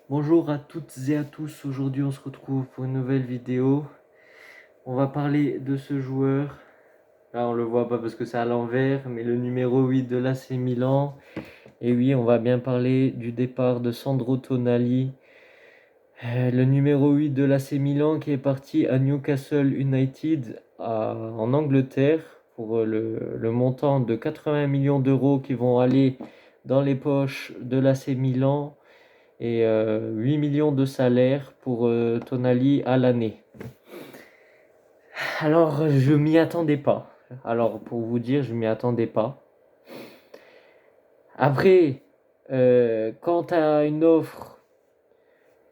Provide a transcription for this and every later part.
Bonjour à toutes et à tous, aujourd'hui on se retrouve pour une nouvelle vidéo. On va parler de ce joueur. Là on le voit pas parce que c'est à l'envers, mais le numéro 8 de l'AC Milan. Et oui, on va bien parler du départ de Sandro Tonali, le numéro 8 de l'AC Milan qui est parti à Newcastle United en Angleterre pour le montant de 80 millions d'euros qui vont aller dans les poches de l'AC Milan et 8 millions de salaire pour Tonali à l'année. Alors, je m'y attendais pas. Alors, pour vous dire, je m'y attendais pas. Après, quand tu as une offre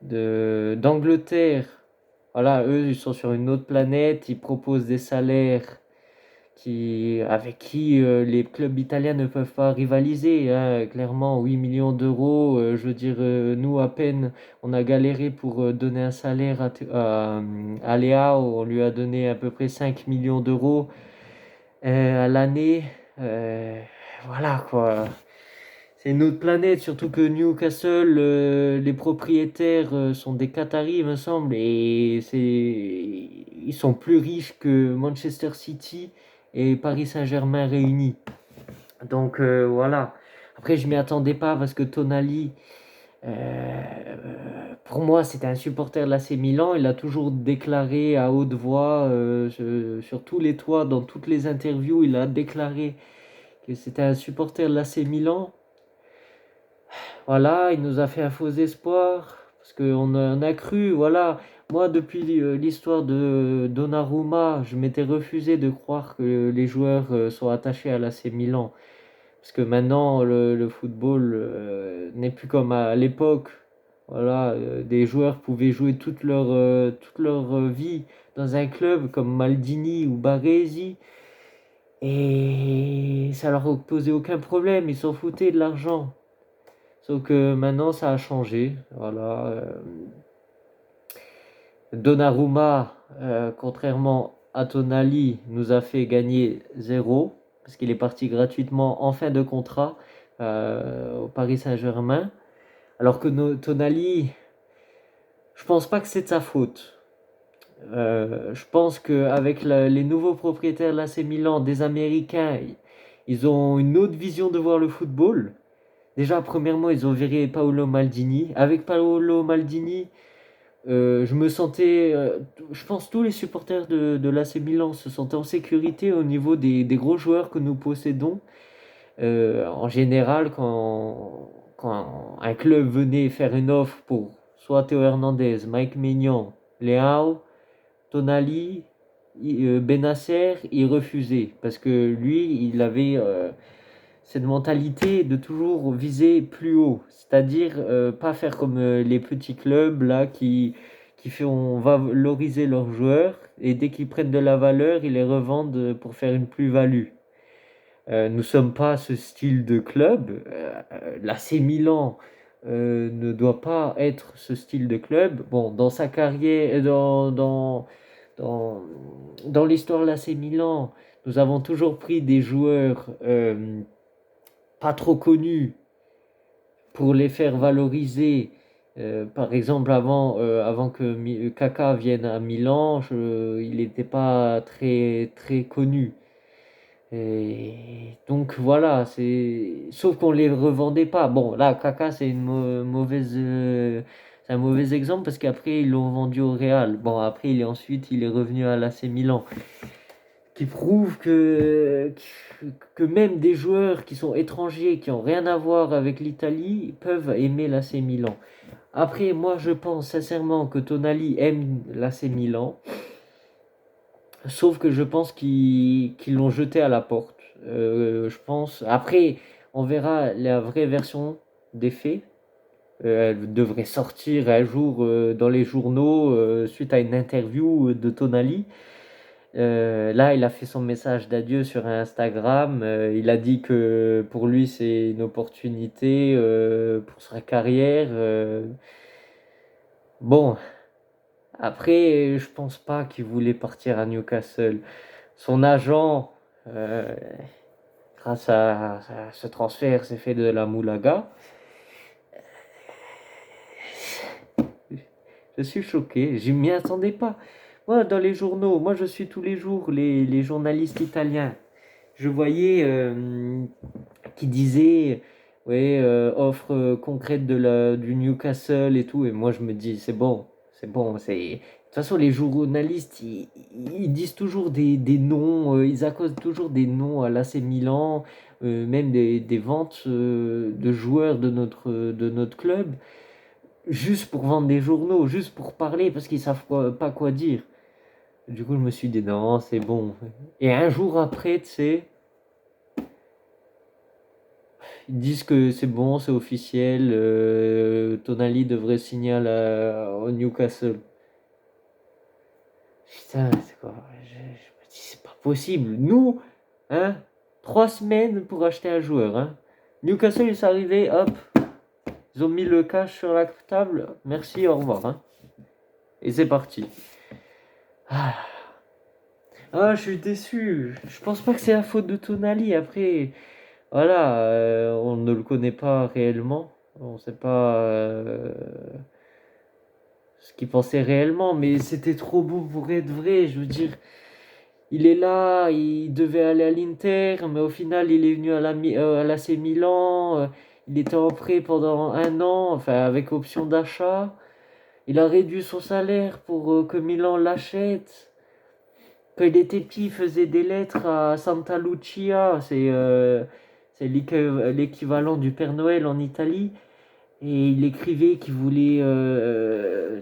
d'Angleterre, voilà, eux, ils sont sur une autre planète, ils proposent des salaires avec qui les clubs italiens ne peuvent pas rivaliser, hein. Clairement, 8 millions d'euros, je veux dire, nous, à peine, on a galéré pour donner un salaire à Léao, on lui a donné à peu près 5 millions d'euros à l'année. Euh, voilà, quoi. C'est une autre planète, surtout que Newcastle, les propriétaires sont des Qataris, il me semble, et ils sont plus riches que Manchester City et Paris Saint-Germain réunis. Donc voilà. Après, je m'y attendais pas parce que Tonali, pour moi, c'était un supporter de l'AC Milan. Il a toujours déclaré à haute voix, sur tous les toits, dans toutes les interviews, il a déclaré que c'était un supporter de l'AC Milan. Voilà, il nous a fait un faux espoir parce qu'on en a cru. Voilà, moi depuis l'histoire de Donnarumma, je m'étais refusé de croire que les joueurs sont attachés à l'AC Milan parce que maintenant le football n'est plus comme à l'époque. Voilà, des joueurs pouvaient jouer toute leur vie dans un club comme Maldini ou Baresi et ça leur posait aucun problème, ils s'en foutaient de l'argent. Sauf que maintenant ça a changé. Voilà. Donnarumma, contrairement à Tonali, nous a fait gagner zéro parce qu'il est parti gratuitement en fin de contrat au Paris Saint-Germain. Alors que Tonali, je pense pas que c'est de sa faute. Je pense qu'avec les nouveaux propriétaires de l'AC Milan, des Américains, ils ont une autre vision de voir le football. Déjà, premièrement, ils ont viré Paolo Maldini. Avec Paolo Maldini, je me sentais, je pense tous les supporters de l'AC Milan se sentaient en sécurité au niveau des gros joueurs que nous possédons. En général, quand un club venait faire une offre pour soit Théo Hernandez, Mike Maignan, Leao, Tonali, Benasser, il refusait parce que lui, il avait cette mentalité de toujours viser plus haut, c'est-à-dire pas faire comme les petits clubs là qui font valoriser leurs joueurs et dès qu'ils prennent de la valeur, ils les revendent pour faire une plus-value. Nous sommes pas ce style de club. L'AC Milan ne doit pas être ce style de club. Bon, dans sa carrière, dans, dans l'histoire de l'AC Milan, nous avons toujours pris des joueurs pas trop connus pour les faire valoriser. Par exemple, avant que Kaka vienne à Milan, il n'était pas très, très connu. Et donc voilà, sauf qu'on les revendait pas. Bon, là, Kaka, c'est c'est un mauvais exemple parce qu'après ils l'ont vendu au Real. Bon, après il est revenu à l'AC Milan, qui prouve que même des joueurs qui sont étrangers, qui ont rien à voir avec l'Italie, peuvent aimer l'AC Milan. Après, moi, je pense sincèrement que Tonali aime l'AC Milan, sauf que je pense qu'ils l'ont jeté à la porte. Je pense. Après, on verra la vraie version des faits. Elle devrait sortir un jour dans les journaux suite à une interview de Tonali. Là, il a fait son message d'adieu sur Instagram. Il a dit que pour lui, c'est une opportunité pour sa carrière. Bon, après, je pense pas qu'il voulait partir à Newcastle. Son agent, euh, grâce à ce transfert, s'est fait de la moulaga. Je suis choqué, je m'y attendais pas. Moi, dans les journaux, moi je suis tous les jours les journalistes italiens. Je voyais qui disaient ouais, offre concrète du Newcastle et tout. Et moi je me dis, c'est bon. De toute façon, les journalistes, ils disent toujours des noms, ils accosent toujours des noms à l'AC Milan, même des ventes de joueurs de notre club, juste pour vendre des journaux, juste pour parler, parce qu'ils savent pas quoi dire. Du coup, je me suis dit, non, c'est bon. Et un jour après, tu sais, ils disent que c'est bon, c'est officiel, Tonali devrait signer au Newcastle. Putain, c'est quoi? Je me dis, c'est pas possible. Nous, hein, 3 semaines pour acheter un joueur, hein. Newcastle, ils sont arrivés, hop, ils ont mis le cash sur la table. Merci, au revoir, hein. Et c'est parti. Ah. Ah, je suis déçu. Je pense pas que c'est la faute de Tonali. Après, voilà, on ne le connaît pas réellement. On ne sait pas ce qu'il pensait réellement, mais c'était trop beau pour être vrai. Je veux dire, il est là, il devait aller à l'Inter, mais au final, il est venu à l'AC Milan. Il était en prêt pendant 1 an, enfin avec option d'achat. Il a réduit son salaire pour que Milan l'achète. Quand il était petit, il faisait des lettres à Santa Lucia, c'est l'équivalent du Père Noël en Italie. Et il écrivait qu'il voulait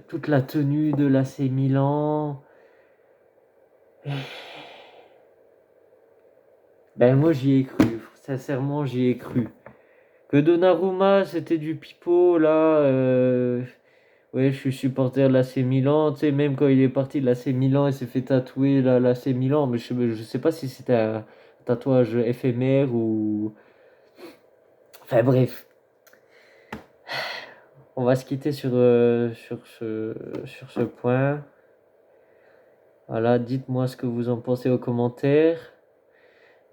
toute la tenue de l'AC Milan. Ben moi j'y ai cru, sincèrement j'y ai cru. Que Donnarumma c'était du pipeau là, ouais je suis supporter de l'AC Milan, tu sais même quand il est parti de l'AC Milan il s'est fait tatouer l'AC Milan, mais je sais pas si c'était un tatouage éphémère ou... Enfin bref, on va se quitter sur ce point. Voilà, dites-moi ce que vous en pensez aux commentaires.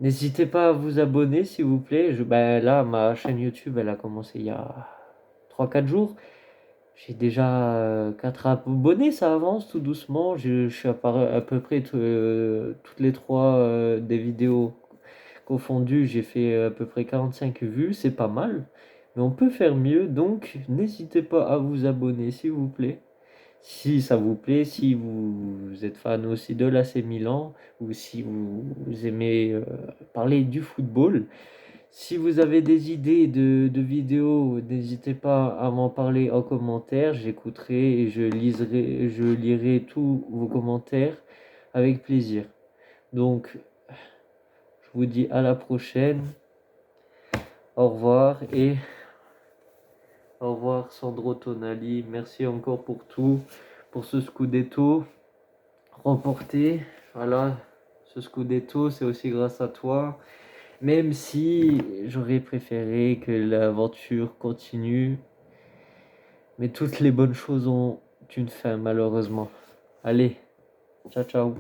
N'hésitez pas à vous abonner s'il vous plaît. Ben là, ma chaîne YouTube, elle a commencé il y a 3 4 jours. J'ai déjà 4 abonnés, ça avance tout doucement. Je suis à peu près toutes les 3 des vidéos confondues. J'ai fait à peu près 45 vues, c'est pas mal. Mais on peut faire mieux, donc n'hésitez pas à vous abonner s'il vous plaît. Si ça vous plaît, si vous êtes fan aussi de l'AC Milan ou si vous aimez parler du football. Si vous avez des idées de vidéos, n'hésitez pas à m'en parler en commentaire. J'écouterai et je lirai tous vos commentaires avec plaisir. Donc, je vous dis à la prochaine. Au revoir et au revoir Sandro Tonali. Merci encore pour tout, pour ce Scudetto remporté. Voilà, ce Scudetto, c'est aussi grâce à toi. Même si j'aurais préféré que l'aventure continue, mais toutes les bonnes choses ont une fin, malheureusement. Allez, ciao ciao.